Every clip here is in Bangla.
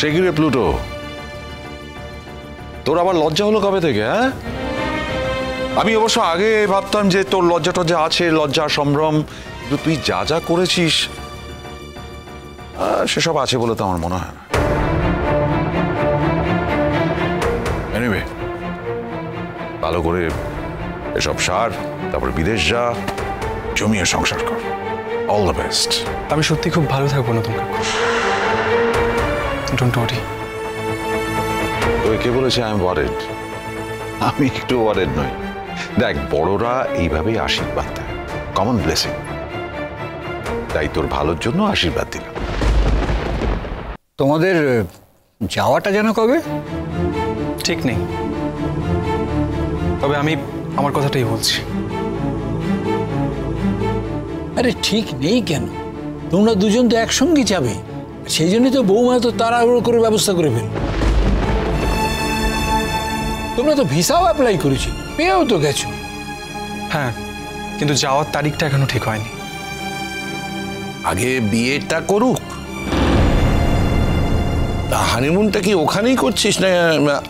সে কি রে প্লুটো, তোর আবার লজ্জা হলো কবে থেকে? হ্যাঁ, আমি অবশ্য আগে ভাবতাম যে তোর লজ্জা টজ্জা আছে, লজ্জা সম্ভ্রম, কিন্তু তুই যা যা করেছিস সেসব আছে বলে তো আমার মনে হয় না। এনিওয়ে, ভালো করে এসব সার, তারপর বিদেশ যা, জমিয়ে সংসার কর। All the best. আমি সত্যি খুব ভালো থাকবো নতুন কাকু, ডোন্ট ওয়ারি। তোকে কে বলেছে আই এম ওয়ারিড? আমি একটু ওয়ারিড নই। দেখ, বড়রা এইভাবেই আশীর্বাদ দেয়, কমন ব্লেসিং। তাই তোর ভালোর জন্য আশীর্বাদ দিলাম। তোমাদের যাওয়াটা যেন কবে? ঠিক নেই, তবে আমি আমার কথাটাই বলছি। আরে ঠিক নেই কেন? তোমরা দুজন তো একসঙ্গে যাবে, সেই জন্যই তো বৌমা তো তাড়াহুড়ো করে ব্যবস্থা করে ফেল। তোমরা তো ভিসাও অ্যাপ্লাই করেছি, পেয়েও তো গেছো। হ্যাঁ, কিন্তু যাওয়ার তারিখটা এখনো ঠিক হয়নি। আগে বিয়েটা করুক, তা হানিমুনটা কি ওখানেই করছিস না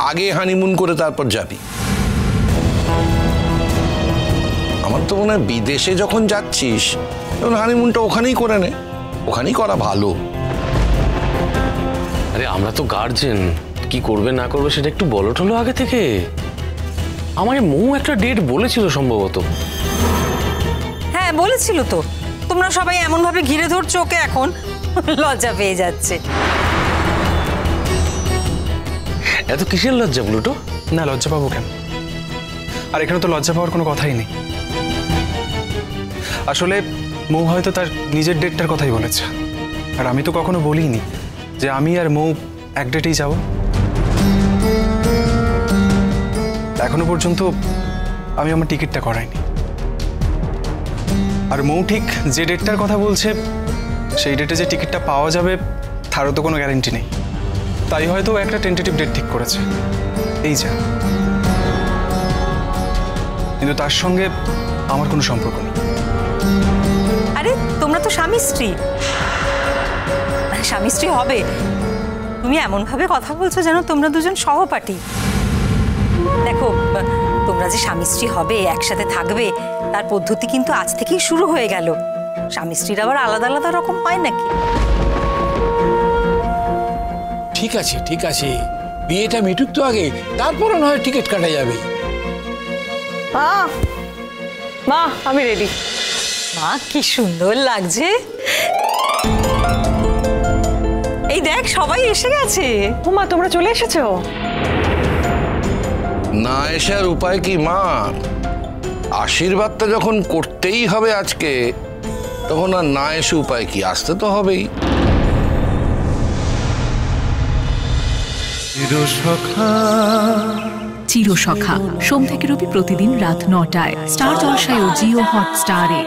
আগে হানিমুন করে তারপর যাবি? আমার তো মনে হয় বিদেশে যখন যাচ্ছিস তখন হানিমুনটা ওখানেই করে নে, ওখানেই করা ভালো। আরে আমরা তো গার্জেন, কি করবে না করবে সেটা একটু বলো টলো আগে থেকে। আমাকে মৌ একটা ডেট বলেছিল সম্ভবত। হ্যাঁ বলেছিল তো। তোমরা সবাই এমন ভাবে ঘিরে ধরছো ওকে, এখন লজ্জা পেয়ে যাচ্ছে। এত কিসের লজ্জা প্লুটো? না, লজ্জা পাবো কেন? আর এখানে তো লজ্জা পাওয়ার কোনো কথাই নেই। আসলে মৌ হয়তো তার নিজের ডেটটার কথাই বলেছে, আর আমি তো কখনো বলিনি যে আমি আর মৌ এক ডেটেই যাব। এখনো পর্যন্ত আমি আমার টিকিটটা করাইনি, আর মৌ ঠিক যে ডেটটার কথা বলছে সেই ডেটে যে টিকিটটা পাওয়া যাবে তারও তো কোনো গ্যারেন্টি নেই। তাই হয়তো একটা টেন্টেটিভ ডেট ঠিক করেছে, এই যা। কিন্তু তার সঙ্গে আমার কোনো সম্পর্ক নেই। আরে তোমরা তো স্বামী স্ত্রী, স্বামী স্ত্রী হবে। তুমি এমন ভাবে কথা বলছো যেন তোমরা দুজন সহপাঠী। দেখো, তোমরা যে স্বামী স্ত্রী হবে, একসাথে থাকবে, তার পদ্ধতি কিন্তু আজ থেকেই শুরু হয়ে গেল। স্বামী স্ত্রীর আবার আলাদা আলাদা রকম হয় নাকি? ঠিক আছে ঠিক আছে, বিয়েটা মিটুক তো আগে, তারপরে না হয় টিকিট কাটা যাবে। মা, মা আমি রেডি। মা কি সুন্দর লাগছে। এই দেখ সবাই এসে গেছে। ও মা, তোমরা চলে এসেছো? না এসে আর উপায় কি মা? আশীর্বাদটা যখন করতেই হবে আজকে, তখন আর না এসে উপায় কি? আসতে তো হবেই। চিরসখা সোম থেকে রবি প্রতিদিন রাত ৯টায় স্টার জলসায় ও জিও হটস্টারে।